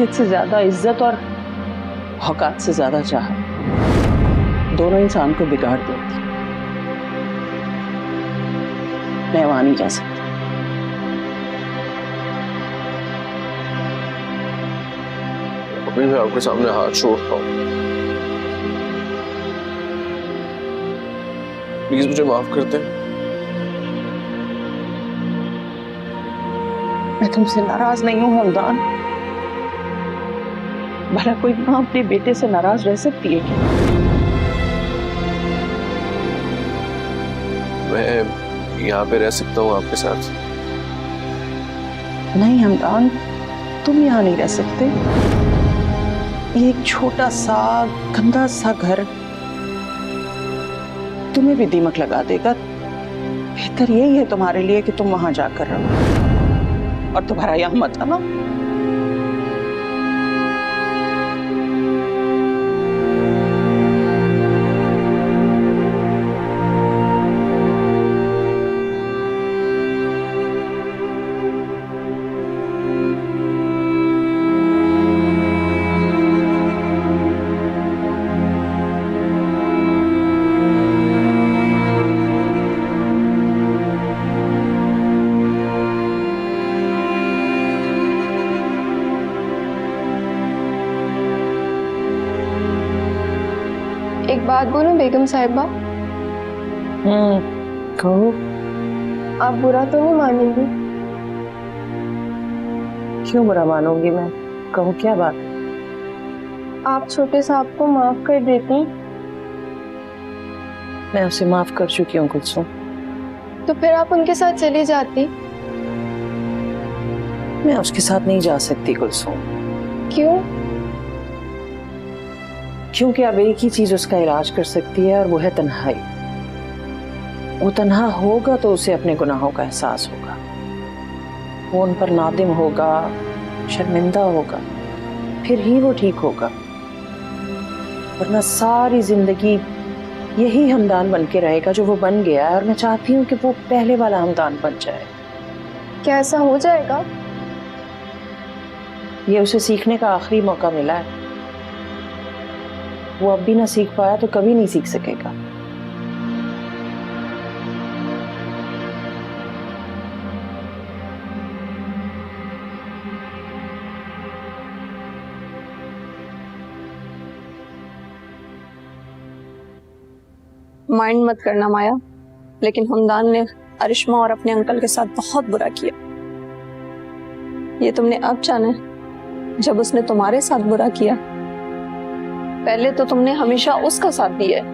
हैसियत से ज्यादा इज्जत और औकात से ज्यादा चाह दोनों इंसान को बिगाड़ देती। मैं वहां नहीं जा सकती। अभी मैं आपके सामने हाथ छोड़ता हूँ, प्लीज मुझे माफ कर दें। मैं तुमसे नाराज नहीं हूं हमदान। भला कोई माँ अपने बेटे से नाराज रह सकती है क्या? मैं यहाँ पे रह सकता हूँ आपके साथ। नहीं हमदान, तुम यहाँ नहीं रह सकते। ये एक छोटा सा गंदा सा घर तुम्हें भी दीमक लगा देगा। बेहतर यही है तुम्हारे लिए कि तुम वहां जाकर रहो और तुम्हारा यहाँ मत आना। एक बात बोलूं बेगम साहिबा? कहो। आप बुरा तो नहीं मानेंगी? क्यों बुरा मानूंगी मैं? कहो क्या बात? आप छोटे साहब को माफ कर देती? मैं उसे माफ कर चुकी हूँ कुलसुम। तो फिर आप उनके साथ चली जाती? मैं उसके साथ नहीं जा सकती कुलसुम। क्यों? क्योंकि अब एक ही चीज उसका इलाज कर सकती है और वो है तन्हाई। वो तन्हा होगा तो उसे अपने गुनाहों का एहसास होगा, वो उन पर नादिम होगा, शर्मिंदा होगा, फिर ही वो ठीक होगा। वरना सारी जिंदगी यही हमदान बन के रहेगा जो वो बन गया है, और मैं चाहती हूँ कि वो पहले वाला हमदान बन जाए। क्या ऐसा हो जाएगा? ये उसे सीखने का आखिरी मौका मिला है। वो अब भी ना सीख पाया तो कभी नहीं सीख सकेगा। माइंड मत करना माया, लेकिन हमदान ने अरिश्मा और अपने अंकल के साथ बहुत बुरा किया। ये तुमने अब जाना है, जब उसने तुम्हारे साथ बुरा किया। पहले तो तुमने हमेशा उसका साथ दिया है।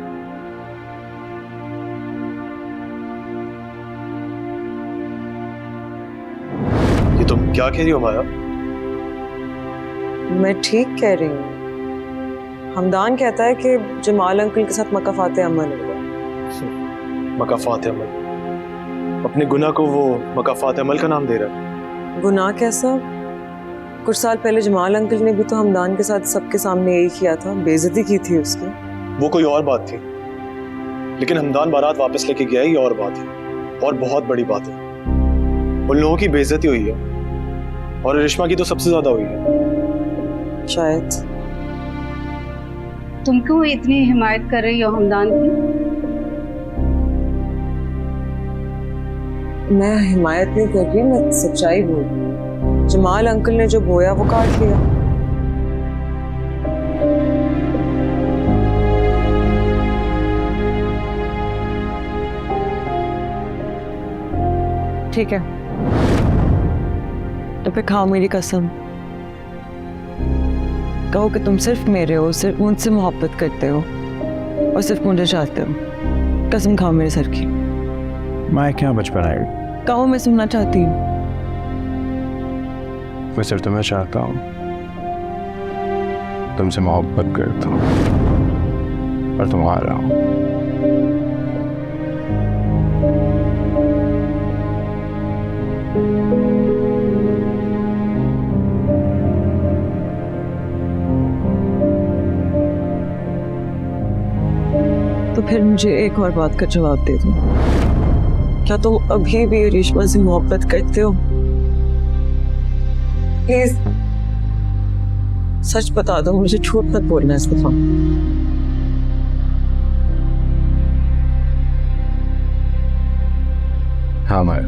ये तुम क्या कह रही हो माया? मैं ठीक कह रही हूँ। हमदान कहता है कि जमाल अंकल के साथ मकाफात अमल होगा। मकाफात अमल? अपने गुनाह को वो मकाफात अमल का नाम दे रहा है। गुनाह कैसा? कुछ साल पहले जमाल अंकल ने भी तो हमदान के साथ सबके सामने यही किया था, बेइज्जती की थी उसकी। वो कोई और बात थी, लेकिन हमदान बारात वापस लेके गया, ये और बात है, और बहुत बड़ी बात है। उन लोगों की बेइज्जती हुई है, और रिश्मा की तो सबसे ज्यादा हुई है। शायद। तुम क्यों इतनी हिमायत कर रही हो हमदान की? मैं हिमायत नहीं कर रही, मैं सच्चाई बोल रही हूँ। जमाल अंकल ने जो बोया वो काट लिया। ठीक है, तो फिर खाओ मेरी कसम। कहो कि तुम सिर्फ मेरे हो, सिर्फ मुझसे मोहब्बत करते हो और सिर्फ मुझे चाहते हो। कसम खाओ मेरे सर की। मैं क्या बचपन आएगी? कहो, मैं सुनना चाहती हूँ। मैं सिर्फ तुम्हें चाहता हूँ, तुमसे मोहब्बत करता हूँ और तुम्हारा हूँ। तो फिर मुझे एक और बात का जवाब दे दो। क्या तुम अभी भी रेशमा से मोहब्बत करते हो? प्लीज सच बता दो, मुझे झूठ मत बोलना इस दफा। हाँ माया,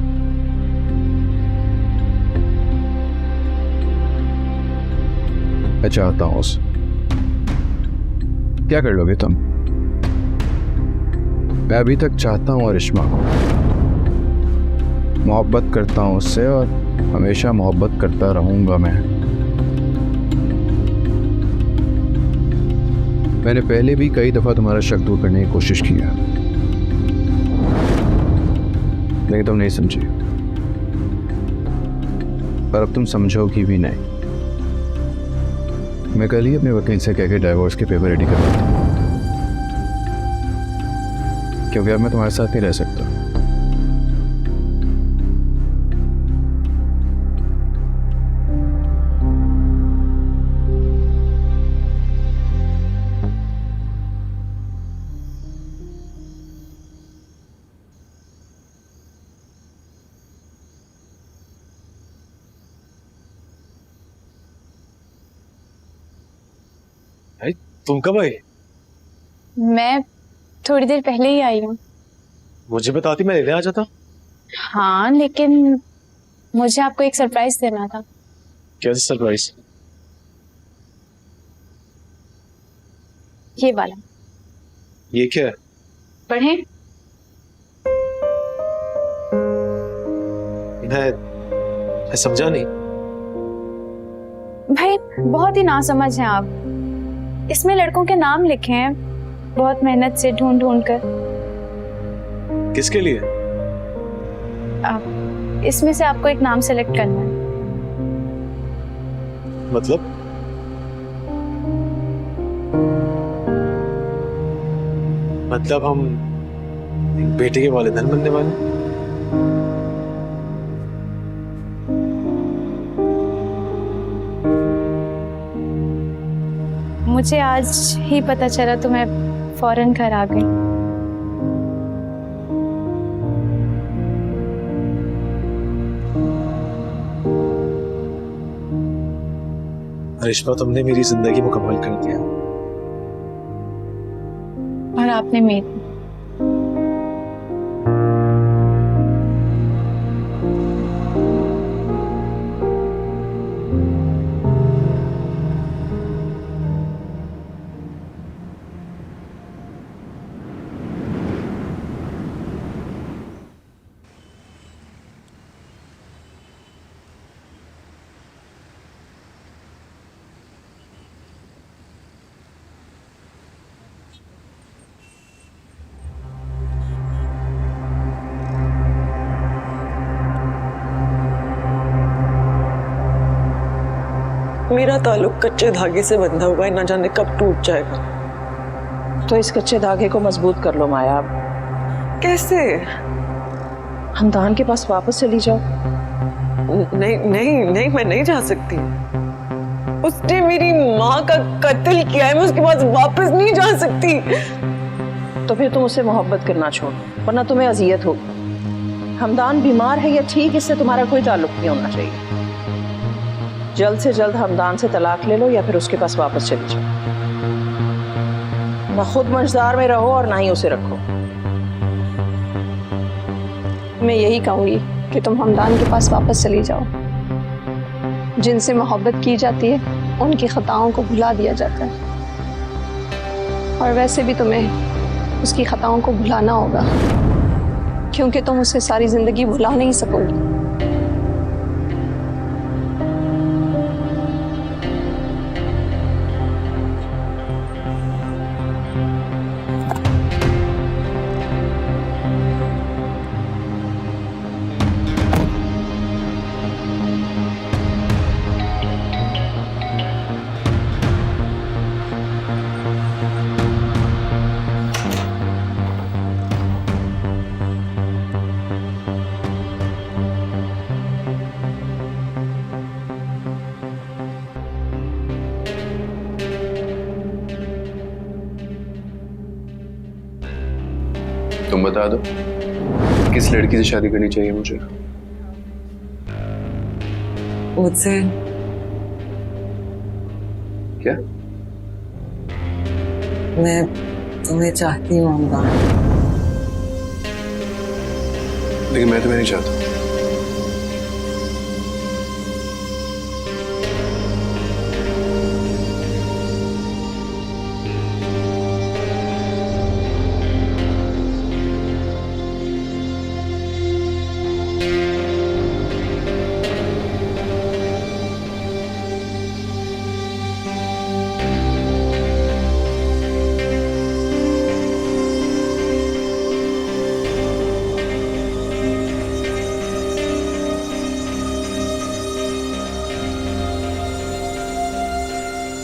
मैं चाहता हूं उसे। क्या कर लोगे तुम? मैं अभी तक चाहता हूं अरिश्मा को, मोहब्बत करता हूं उससे और हमेशा मोहब्बत करता रहूंगा। मैंने पहले भी कई दफा तुम्हारा शक दूर करने की कोशिश की है, लेकिन तुम नहीं समझी, पर अब तुम समझोगी भी नहीं। मैं कल ही अपने वकील से कह के डाइवोर्स के पेपर रेडी करवाता हूं, क्योंकि अब मैं तुम्हारे साथ नहीं रह सकता। तुम कब आई? मैं थोड़ी देर पहले ही आई हूँ। मुझे बताती, मैं लेने आ जाता। हाँ, लेकिन मुझे आपको एक सरप्राइज देना था। कैसे सरप्राइज? ये वाला ये क्या है? पढ़ें। मैं समझा नहीं। भाई बहुत ही नासमझ हैं आप। इसमें लड़कों के नाम लिखे हैं, बहुत मेहनत से ढूंढ ढूंढ कर। किसके लिए? इसमें से आपको एक नाम सेलेक्ट करना है। मतलब हम बेटे के वालिदैन बनने वाले? मुझे आज ही पता चला तो मैं फौरन घर आ गई। अरिश्मा, तुमने मेरी जिंदगी मुकम्मल कर दिया। और आपने मेरी। मेरा ताल्लुक कच्चे धागे से बंधा हुआ है, ना जाने कब टूट जाएगा। तो इस कच्चे धागे को मजबूत कर लो माया। कैसे? हमदान के पास वापस चली जाओ। नहीं नहीं नहीं, मैं नहीं जा सकती। उसने मेरी माँ का कत्ल किया है, मैं उसके पास वापस नहीं जा सकती। तो फिर तुम उससे मोहब्बत करना छोड़ो, वरना तुम्हें अजियत होगी। हमदान बीमार है या ठीक, इससे तुम्हारा कोई ताल्लुक नहीं होना चाहिए। जल्द से जल्द हमदान से तलाक ले लो या फिर उसके पास वापस चली जाओ। ना खुद मझदार में रहो और ना ही उसे रखो। मैं यही कहूंगी कि तुम हमदान के पास वापस चली जाओ। जिनसे मोहब्बत की जाती है उनकी खताओं को भुला दिया जाता है, और वैसे भी तुम्हें उसकी खताओं को भुलाना होगा, क्योंकि तुम उसे सारी जिंदगी भुला नहीं सकोगी। तुम बता दो, किस लड़की से शादी करनी चाहिए मुझे? मुझसे क्या? मैं तुम्हें चाहती हूँ हमदान। लेकिन मैं तुम्हें नहीं चाहता।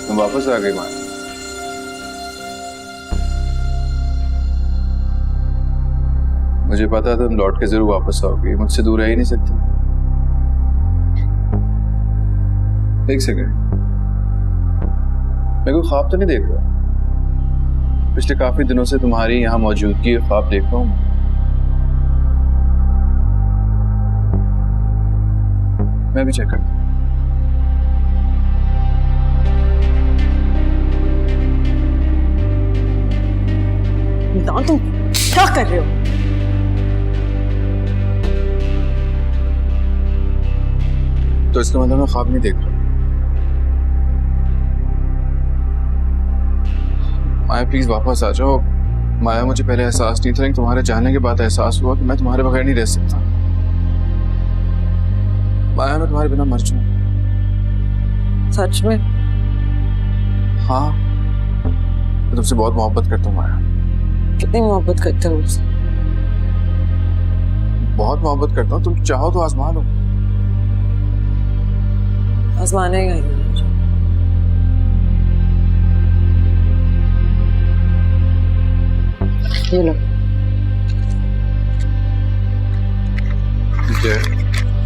तुम वापस आ गई माँ। मुझे पता था तुम लौट के जरूर वापस आओगी, मुझसे दूर रह ही नहीं सकती। एक सेकंड, मैं कोई ख्वाब तो नहीं देख रहा? पिछले काफी दिनों से तुम्हारी यहाँ मौजूदगी ख्वाब देख रहा हूँ। मैं भी चेक करता हूँ। हमदान तुम क्या कर रहे हो? तो इसका मतलब मैं ख्वाब नहीं देख रहा। माया प्लीज वापस आ जाओ। माया, मुझे पहले एहसास नहीं था, लेकिन तुम्हारे जाने के बाद एहसास हुआ कि मैं तुम्हारे बगैर नहीं रह सकता। माया, मैं तुम्हारे बिना मर जाऊं। सच में? हाँ, मैं तुमसे बहुत मोहब्बत करता हूँ माया। कितनी मोहब्बत करते हो मुझसे? बहुत मोहब्बत करता हूँ। तुम चाहो तो आजमा लो। आजमाने का ही मुझे। ये लो।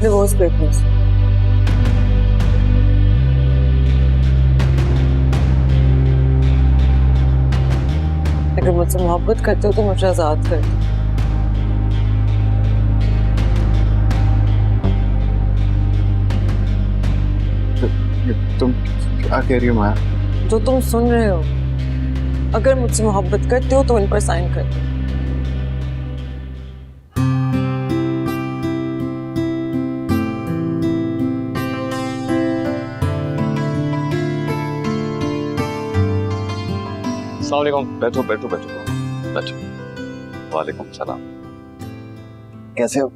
Divorce papers. अगर मुझसे मोहब्बत करते हो तो मुझे आजाद कर दो। तुम क्या कह रही हो माया? जो तुम सुन रहे हो, अगर मुझसे मोहब्बत करते हो तो इन पर साइन कर दो। अस्सलाम वालेकुम। बैठो बैठो बैठो बैठो। वालेकुम सलाम। कैसे हो?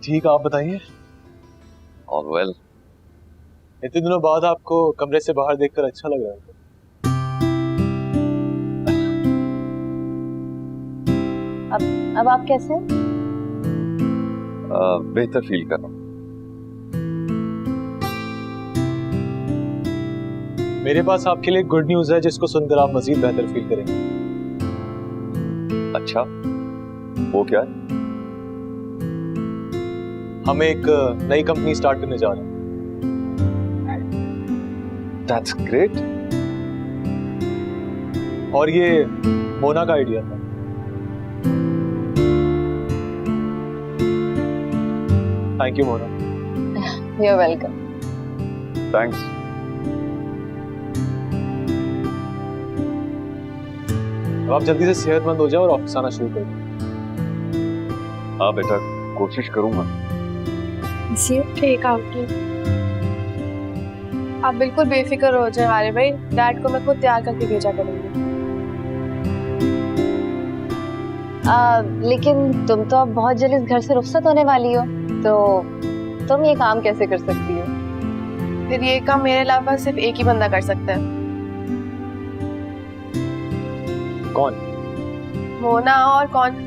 ठीक, आप बताइए। All well. इतने दिनों बाद आपको कमरे से बाहर देखकर अच्छा लग रहा है। अब आप कैसे हैं? बेहतर फील कर रहा हूँ। मेरे पास आपके लिए गुड न्यूज है जिसको सुनकर आप मजीद बेहतर फील करेंगे। अच्छा, वो क्या है? हम एक नई कंपनी स्टार्ट करने जा रहे हैं। That's great. और ये मोना का आइडिया था। Thank you Mona. You're welcome. Thanks. अब आप जल्दी से सेहतमंद हो जाओ और ऑफिस आना शुरू कर दो। हाँ बेटा, कोशिश करूंगा। जी ठीक है। आप बिल्कुल बेफिक्र हो जाए हारे भाई, डैड को मैं खुद तैयार करके भेजा करूंगी। लेकिन तुम तो अब बहुत जल्द इस घर से रुखसत होने वाली हो, तो तुम ये काम कैसे कर सकती हो? फिर ये काम मेरे अलावा सिर्फ एक ही बंदा कर सकता है। कौन? मोना। और कौन?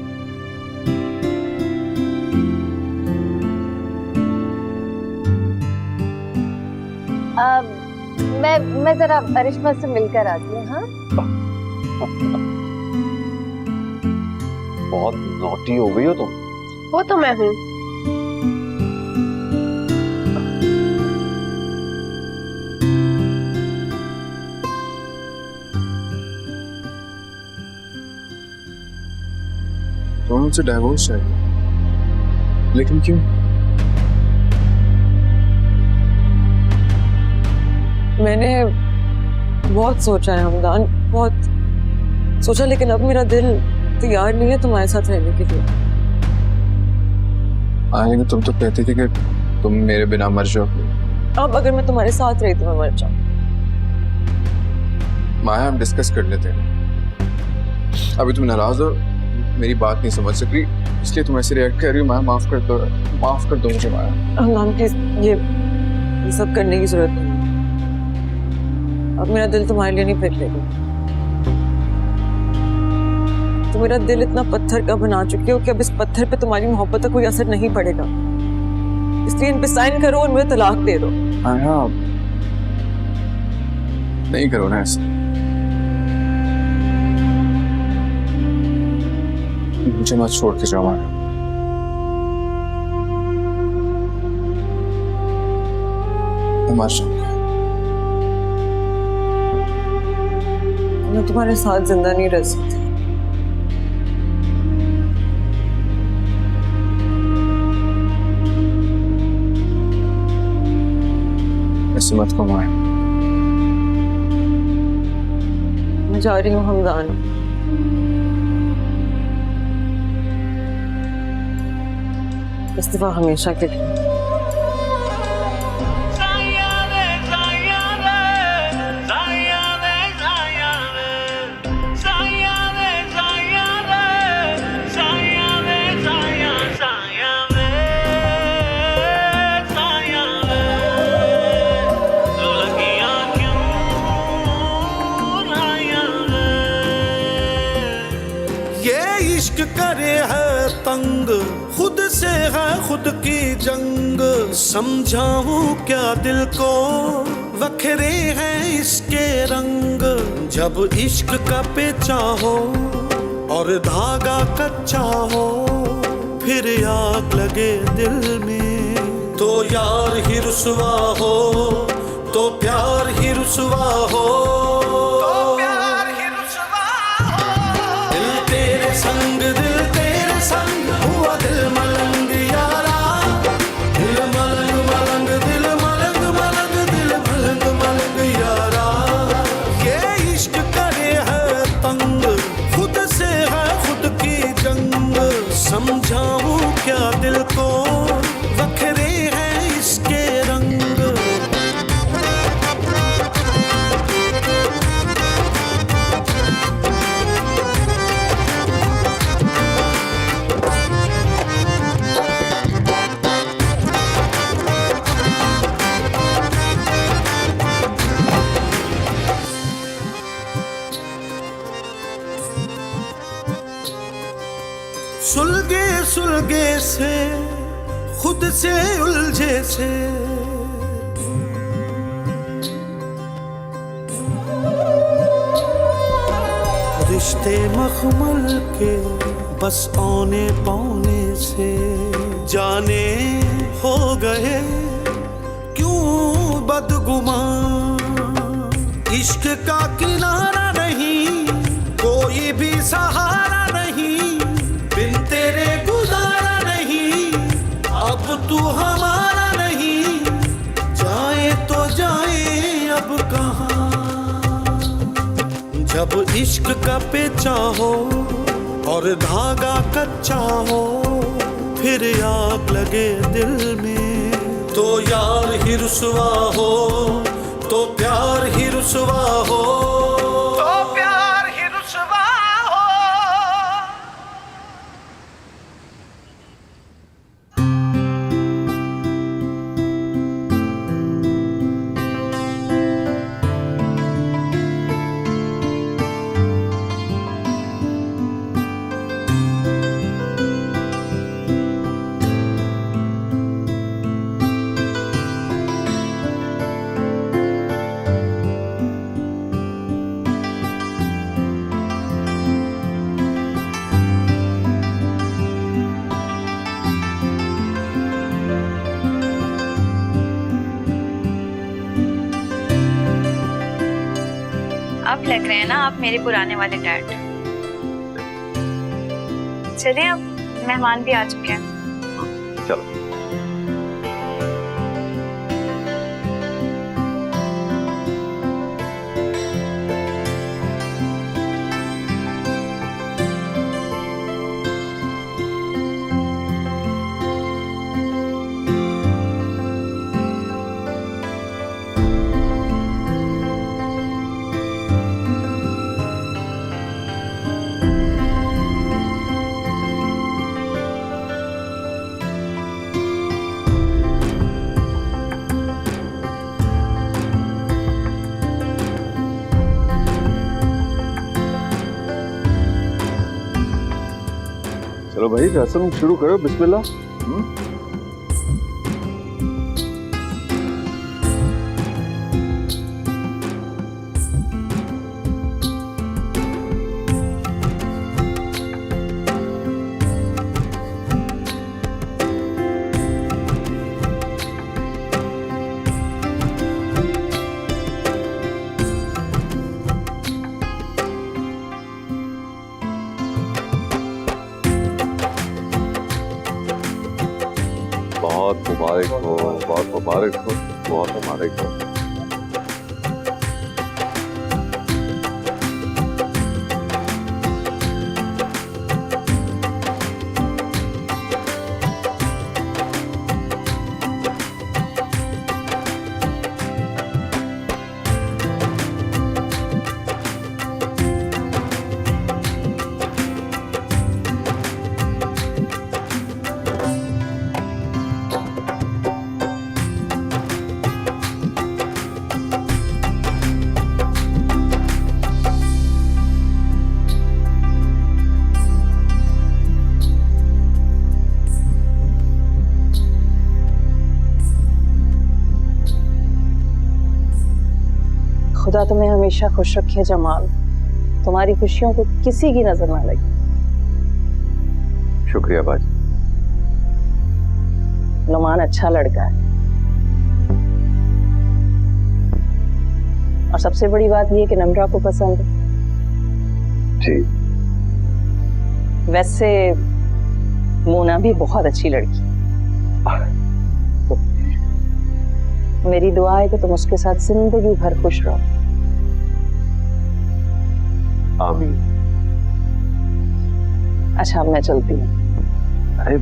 मैं जरा अरिश्मा से मिलकर आती हूँ। हाँ, बहुत नॉटी हो गई हो तुम। वो तो मैं हूँ। तो उनसे डाइवोर्स चाहिए, लेकिन क्यों? मैंने बहुत सोचा है हमदान, बहुत सोचा, लेकिन अब मेरा दिल तैयार नहीं है तुम्हारे साथ रहने के लिए। लेकिन तुम तो कहती थी कि तुम मेरे बिना मर जाओ। अब अगर मैं तुम्हारे साथ रही तो मैं मर जाऊं। माया, हम डिस्कस कर लेते हैं। अभी तुम नाराज हो, मेरी बात नहीं समझ सक रही, इसलिए तुम ऐसे रिएक्ट कर रही हो। माया, माफ कर दो मुझे माया। हमदान प्लीज, ये सब करने की जरूरत नहीं। अब मेरा दिल तुम्हारे लिए नहीं पिघलेगा। तो मेरा दिल इतना पत्थर का बना चुकी हो कि अब इस पत्थर पे तुम्हारी मोहब्बत का कोई असर नहीं पड़ेगा। इसलिए इन पे साइन करो और मुझे तलाक दे दो। माया, नहीं करो ना ऐसा। मुझे मत छोड़ के जाओ माया। मैं मर जाऊंगा। मैं तुम्हारे साथ जिंदा नहीं रह सकती। ऐसे मत कहो माया। मैं जा रही हूँ हमदान। इस दफा हमेशा के लिए। इश्क करे है तंग, खुद से है खुद की जंग। समझाऊं क्या दिल को, वखरे हैं इसके रंग। जब इश्क का पेचा हो और धागा कच्चा हो, फिर आग लगे दिल में, तो यार ही रुसवा हो, तो प्यार ही रुसवा हो। संग दिल तेरे संग हुआ दिल मलंग यारा। दिल मलंग मलंग, दिल मलंग मलंग, दिल मलंग मलंग यारा। ये इश्क करे है तंग, खुद से है खुद की जंग। समझाऊं क्या दिल को, वखरे हैं इसके रंग। सुलगे सुलगे से, खुद से उलझे से, रिश्ते मखमल के बस औने पौने से। जाने हो गए क्यों बदगुमान, इश्क का किनारा नहीं, कोई भी सहारा नहीं, बिन तेरे गुजारा नहीं। अब तू हमारा नहीं, जाए तो जाए अब कहाँ। जब इश्क का पेचा हो और धागा कच्चा हो, फिर आग लगे दिल में, तो यार ही रुसवा हो, तो प्यार ही रुसवा हो। अब लग रहे हैं ना आप मेरे पुराने वाले डैड। चलिए, अब मेहमान भी आ चुके हैं। चलो। चलो भाई रस्म शुरू करो, बिस्मिल्लाह। बहुत मुबारक हो, बहुत मुबारक हो, बहुत मुबारक हो। खुदा तुम्हें हमेशा खुश रखे जमाल, तुम्हारी खुशियों को किसी की नजर ना लगे। शुक्रिया बाजी। नुमान अच्छा लड़का है, और सबसे बड़ी बात यह कि नम्रा को पसंद है। जी। वैसे मोना भी बहुत अच्छी लड़की। मेरी दुआ है कि तुम उसके साथ जिंदगी भर खुश रहो। आमीन। अच्छा मैं चलती हूँ। अरे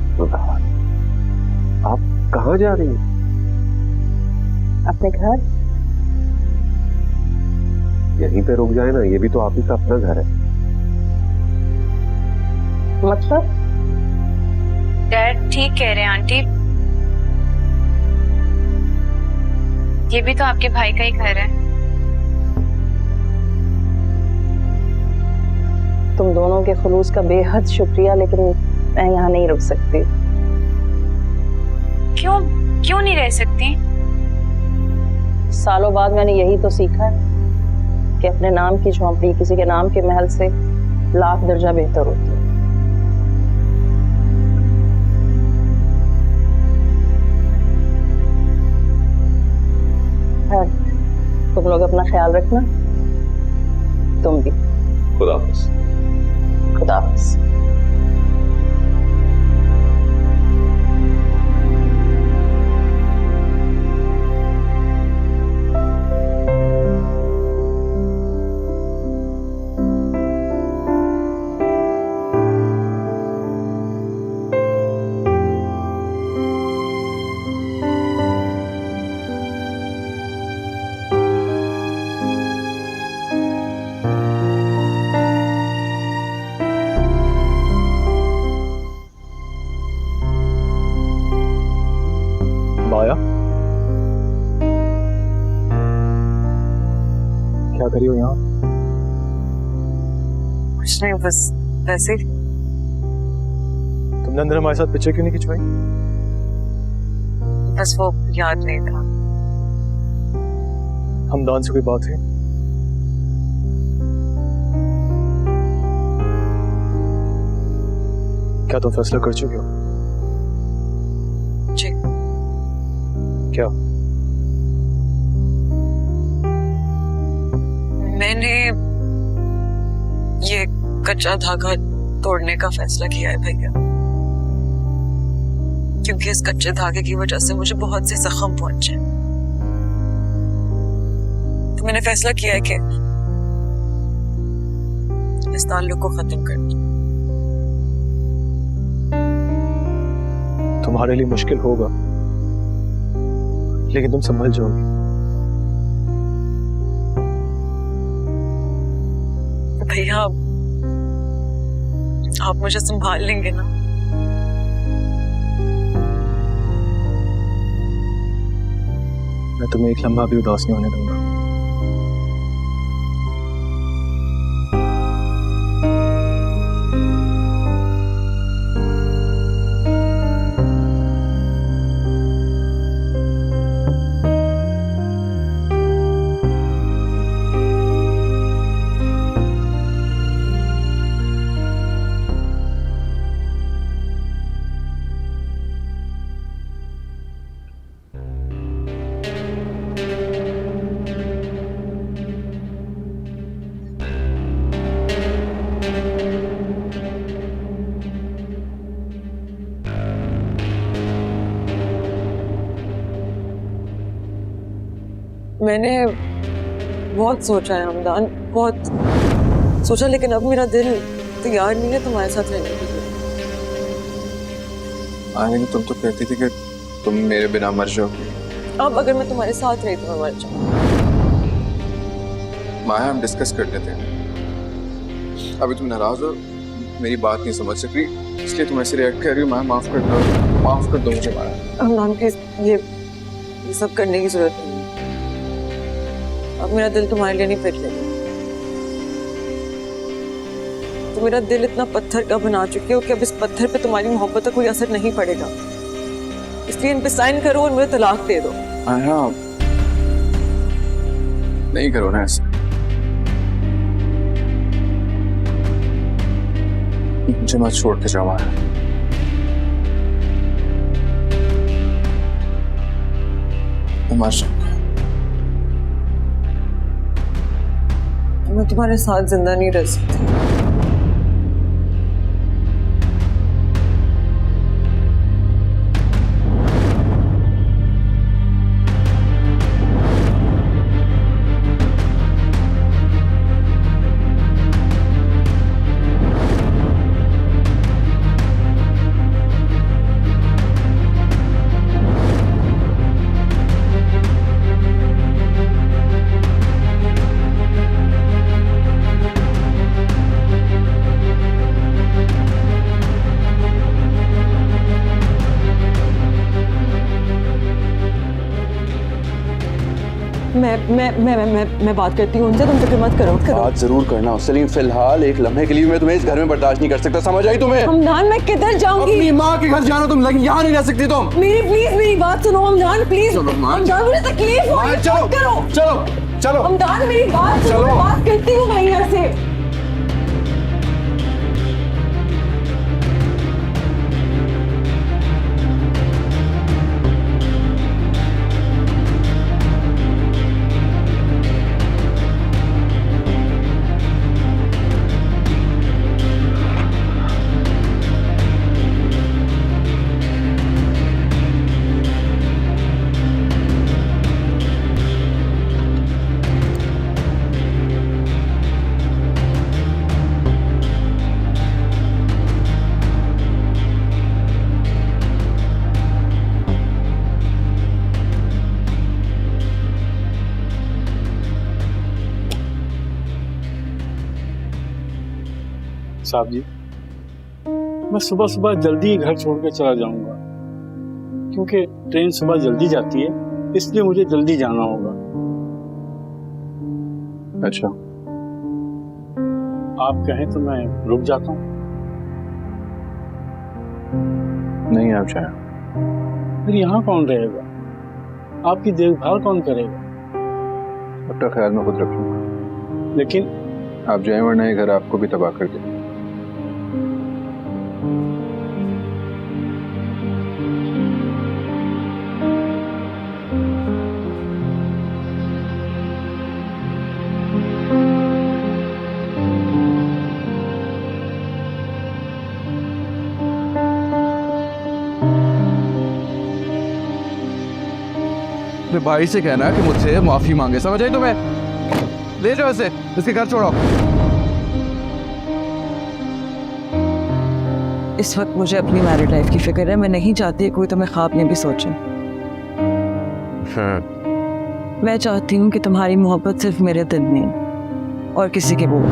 आप कहाँ जा रही हैं? अपने घर। यहीं पे रुक जाए ना, ये भी तो आप ही का अपना घर है। मतलब? डैड ठीक कह रहे हैं आंटी, ये भी तो आपके भाई का ही घर है। तुम दोनों के खुलूस का बेहद शुक्रिया, लेकिन मैं यहाँ नहीं रुक सकती। क्यों क्यों नहीं रह सकती? सालों बाद मैंने यही तो सीखा है कि अपने नाम की झोंपड़ी किसी के नाम के महल से लाख दर्जा बेहतर होती है। तुम लोग अपना ख्याल रखना, तुम भी। खुदा हाफिज। खुदा हाफिज। माया, क्या करी हो यहाँ? कुछ नहीं, बस वैसे ही। तुमने अंदर हमारे साथ पिक्चर क्यों नहीं खिंचवाई? बस वो याद नहीं था। हमदान से कोई बात है? क्या तुम फैसला कर चुके हो? जी। क्या? मैंने ये कच्चा धागा तोड़ने का फैसला किया है भैया, क्योंकि इस कच्चे धागे की वजह से मुझे बहुत से जख्म पहुंचे। तो मैंने फैसला किया है कि इस ताल्लुक को खत्म कर दूं। तुम्हारे लिए मुश्किल होगा, लेकिन तुम संभल जाओगी। भैया आप मुझे संभाल लेंगे ना? मैं तुम्हें एक लम्हा भी उदास नहीं होने दूंगा। मैंने बहुत सोचा है हमदान, बहुत सोचा, लेकिन अब मेरा दिल तैयार नहीं है तुम्हारे साथ रहने के लिए। लेकिन तुम तो कहती थी कि तुम मेरे बिना मर जाओगी। अब अगर मैं तुम्हारे साथ रही तो मैं मर जाऊँ। माया, हम डिस्कस कर लेते हैं। अभी तुम नाराज हो, मेरी बात नहीं समझ सक रही, इसलिए तुम ऐसे रिएक्ट कर रही हो। माया, माफ कर दो मुझे माया। हमदान प्लीज, ये सब करने की जरूरत नहीं है। अब मेरा दिल तुम्हारे लिए नहीं पिघलेगा। तो मेरा दिल इतना पत्थर का बना चुकी हो कि अब इस पत्थर पे तुम्हारी मोहब्बत का कोई असर नहीं पड़ेगा। इसलिए इन पे साइन करो और मुझे तलाक दे दो। माया, नहीं करो ना ऐसा। मुझे मत छोड़ के जाओ माया। मैं मर जाऊंगा। मैं तुम्हारे साथ जिंदा नहीं रह सकती। मैं बात करती हूँ उनसे, तुम फिक्र मत करो। बात जरूर करना उससे, लेकिन फिलहाल एक लम्हे के लिए मैं तुम्हें इस घर में बर्दाश्त नहीं कर सकता। समझ आई तुम्हें? हमदान, मैं किधर जाऊंगी? अपनी माँ के घर जाना तुम, लेकिन यहाँ नहीं रह सकती तुम। मेरी बात सुनो हमदान, प्लीज। चलो माँ, हमदान, मुझे तकलीफ हो रही है, चलो मत करो। चलो चलो हमदान, मेरी बात सुनो, चलो। मैं बात करती हूँ भैया से। साहब जी, मैं सुबह सुबह जल्दी ही घर छोड़ के चला जाऊंगा, क्योंकि ट्रेन सुबह जल्दी जाती है, इसलिए मुझे जल्दी जाना होगा। अच्छा, आप कहें तो मैं रुक जाता हूँ। नहीं आप चाहें। फिर यहाँ कौन रहेगा? आपकी देखभाल कौन करेगा? अपना ख्याल में खुद रखूंगा। लेकिन आप जाए, वरना ये घर आपको भी तबाह कर देगा। भाई से कहना कि मुझसे माफी मांगे, समझ आई तुम्हें? ले जाओ इसे, इसके घर छोड़ो। इस वक्त मुझे अपनी मैरिड लाइफ की फिक्र है। मैं नहीं चाहती कोई तुम्हें ख्वाब में भी सोचे। मैं चाहती हूँ कि तुम्हारी मोहब्बत सिर्फ मेरे दिल में और किसी के वो।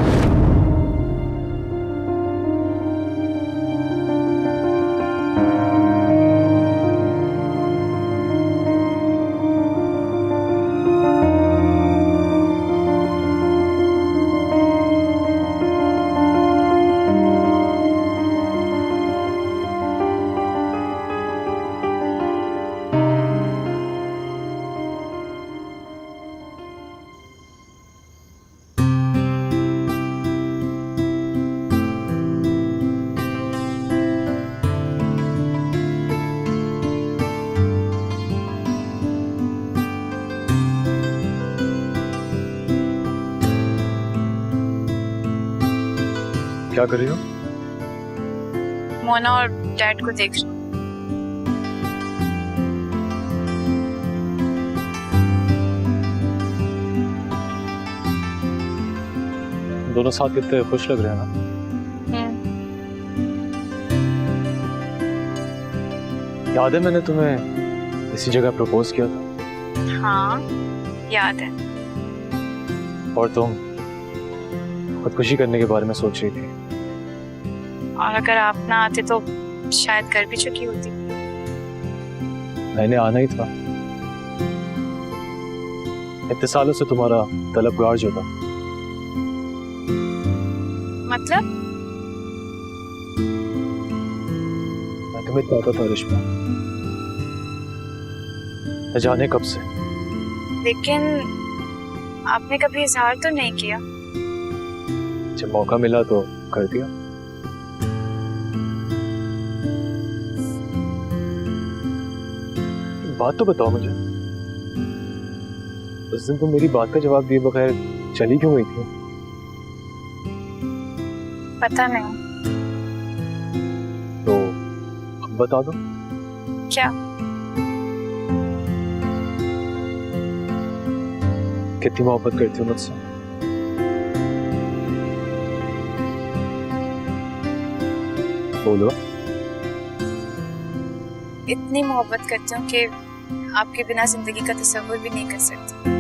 क्या कर रही हो? मोना और डैड को देख रही हूँ। दोनों साथ कितने खुश लग रहे हैं ना। याद है मैंने तुम्हें इसी जगह प्रपोज किया था? हाँ याद है। और तुम खुदकुशी करने के बारे में सोच रही थी। और अगर आप ना आते तो शायद कर भी चुकी होती। मैंने आना ही था। इतने सालों से तुम्हारा तलबगार जो था। मतलब? मैं तुम्हें चाहता था रिश्मा, न जाने कब से। लेकिन आपने कभी इजहार तो नहीं किया। जब मौका मिला तो कर दिया। बात तो बताओ मुझे, उस दिन तुम मेरी बात का जवाब दिए बगैर चली क्यों गई थी? पता नहीं। तो अब बता दो। क्या? कितनी मोहब्बत करती हो मुझसे? बोलो। इतनी मोहब्बत करती हूँ कि आपके बिना जिंदगी का तस्वीर भी नहीं कर सकती।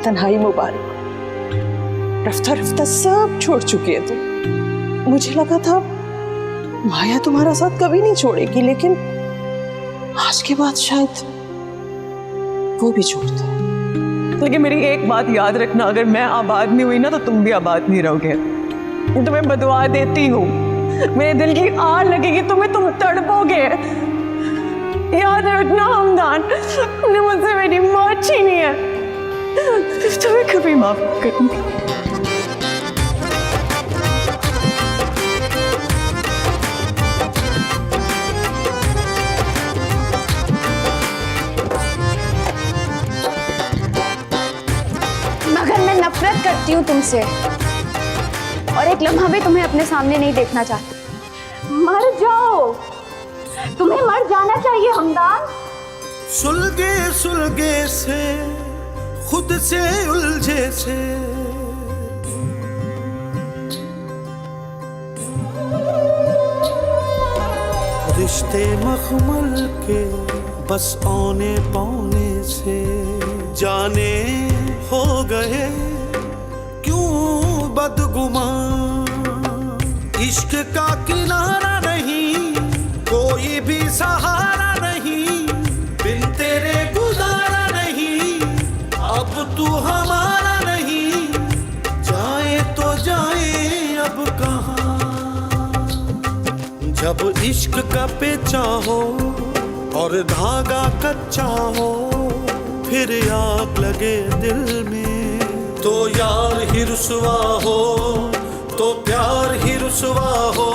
तन्हाई मुबारक, रफ्ता रफ्ता सब छोड़ चुकी है तुम। मुझे लगा था माया तुम्हारा साथ कभी नहीं छोड़ेगी, लेकिन आज के बाद शायद वो भी छोड़ दे। लेकिन मेरी एक बात याद रखना, अगर मैं आबाद नहीं हुई ना तो तुम भी आबाद नहीं रहोगे। तुम्हें बदुआ देती हूँ, मेरे दिल की आग लगेगी तुम्हें, तुम तड़पोगे। याद रखना हमदान, तुमने मुझसे मेरी मौत छीनी है, तुम्हें कभी माफ करूंगी। मगर मैं नफरत करती हूँ तुमसे और एक लम्हा भी तुम्हें अपने सामने नहीं देखना चाहती। मर जाओ, तुम्हें मर जाना चाहिए हमदान। सुलगे सुलगे से खुद से उलझे से रिश्ते मखमल के बस औने पौने से जाने हो गए क्यों बदगुमान। इश्क का किनारा नहीं, कोई भी सहारा नहीं, बिन तेरे गुजारा नहीं, अब तू हमारा नहीं, जाए तो जाए अब कहाँ। जब इश्क का पेचा हो और धागा कच्चा हो, फिर आग लगे दिल में तो यार ही रुसवा हो, तो प्यार ही रुसवा हो।